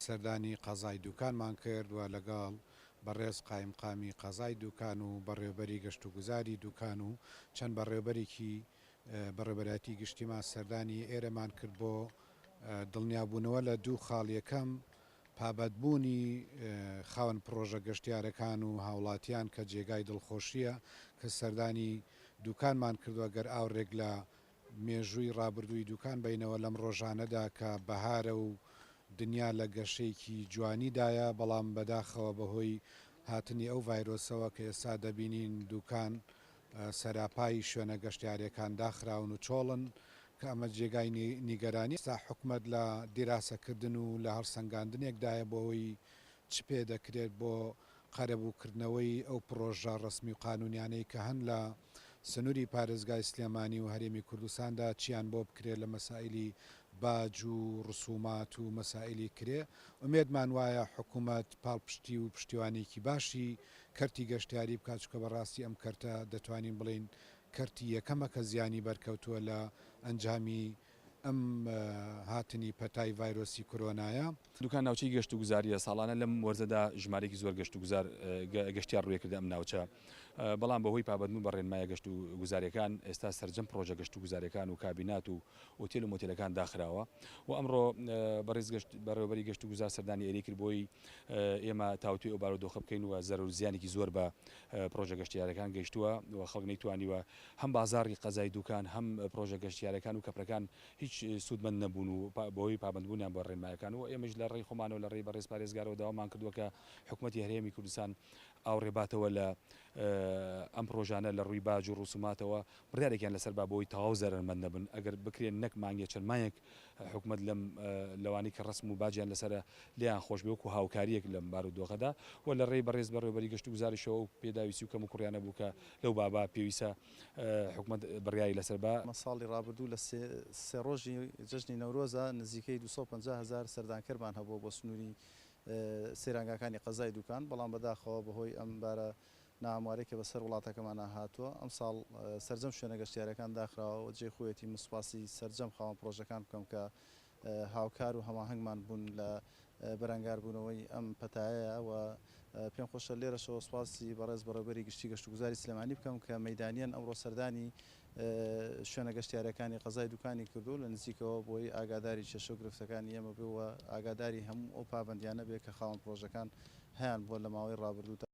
سەردانی قەزای دوکانمان کردووە لەگەڵ بەڕێز قایمقامی قەزای دوکان و بەڕێوەبەری گەشت و گوزاری دوکان و چەند بەڕێوەبەرێکی بەڕێوەبەتی گشتیمان سەردانی ئێرەمان کرد بۆ دڵنیابوونەوە لە دوو خاڵ یەکەم پابەتبوونی خاوەن پرۆژە گەشتیارەکان و هاوڵاتیان کە جێگای دڵخۆشیە کە سەردانی دوکانمان کردووە گەر ئاورێک لە مێژووی ڕابردووی دوکان بینەوە لەم ڕۆژانەدا کە بەهارە و دنیا لە گەشەیەکی جوانیدایە بەڵام بەداخەوە بەهۆی هاتنی ئەو ڤایرۆسەوە کە ئێستا دەبینین دوکان سەراپای شوێنە گەشتیارەکان داخراون و چۆڵن کە ئەمە جێگای نیگەرانی ستا حکومت لە دیراسەکردن و لە هەڵسەنگاندنێکدایە بۆەوەی چ پێ دەکرێت بۆ قەرەبووکردنەوەی ئەو پرۆژە ڕسمی و قانونیانەی کە هەن لە سنووری پارێزگای سلێمانی و هەرێمی کوردستاندا چیان بۆ بکرێت لە مەسائلی باج و ڕسومات و مەسائلی کرێ ئومێدمان وایە حکوومەت پاڵپشتی و پشتیوانێکی باشی کەرتی گەشتیاری بکات چکە بەڕاستی ئەم کەرتە دەتوانین بڵین کەرتی یەکەمە کە زیانی بەرکەوتووە لە ئەنجامی ئەم هاتنی پەتای ڤایرۆسی کۆرۆنایە. دوکان ناوچەی گەشت و گوزاریە ساڵانە لەم وەرزەدا ژمارەی زۆر گەشت و گەشتیار ڕوویەکرد ئەم ناوچە بەڵام بەهۆی پابەتبوون بە ڕێنمایە گەشت و گوزاریەکان ئێستا سەرجەم پرۆژە گەشت و گوزاریەکان و کابینات و ئۆتێل و مۆتێلەکان داخراوە و ئەمڕۆ بەڕێوەبەری گەشت و گوزار سەردانی ئێری کرد بۆی ئێمە تاوتوی ئەو بارودۆخە بکەین و زەرەر و زیانێکی زۆر بە پرۆژە گەشتیارەکان گەیشتووە و خەڵک نەیتوانیوە هەم بازاڕی قەزای دوکان هەم پرۆژە گەشتیارەکان و کەپرەکان هیچ سوودمەند نەبوون و بەهۆی پابەتبوونیان بە ڕێنمایەکان و ئێمەش لە ڕێی خۆمانەوە لە ڕێی بەڕێز پارێزگارەوە داوامان کردووە کە حکوومەتی هەرێمی کوردستان ئاوڕێباتەوە لە ئەم پرۆژانە لە ڕووی باج و ڕوسوماتەوە بڕیارێکیان لەسەر با بۆی تەواو زەرمەند نەبن ئەگەر بکرێن نەک مانگێ چەند مایەک حکوومەت لەوانی کە ڕسم و باجیان لەسرە لیان خۆش بێ وەکو هاوکاریەک لەم بارودۆخەدا و لە ڕێی بەڕێز بەڕێوەبەری گەشت و گوزاریشەوە و پێداویستی و کەم و کوڕیانە بوو کە لەو بابا پێویستە حکوومەت بڕیاری لەسەر با ساڵی ڕابردوو لە سێ ڕۆژی جژنی نەورۆزە نزیکەی 250,000 سەردانکەرمان هەبوو بۆ سنووری سەیرانگاکانی قەزای دوکان بەڵام بەداخەوە بەهۆی ئەم بارە ناموارێکە بەسەر وڵاتەکەمانە هاتووە ئەم ساڵ سەرجەم شوێنە گەشتیارەکان داخراوە جێ خۆیەتی مسپاسی سەرجەم خاوەن پرۆژەکان بکەم کە هاوکار و هەماهەنگمان بوون لە بەرەنگاربوونەوەی ئەم پەتایە و پێم خۆشە لێرەشەوە سوپاسی بەڕێز بەڕێوەبەری گشتی گەشت و گوزاری سلێمانی بکەم کە مەیدانیان ئەمڕۆ سەردانی شوێنە گەشتیارەکانی قەزای دوکانی کردو لە نزیکەوە بۆی ئاگاداری چێشە و گرفتەکانی ئێمە بێەوە ئاگاداری هەموو ئەو پابندیانە بێ کە خاوەن پرۆژەکان هەیان بۆ لە ماوەی ڕابردوو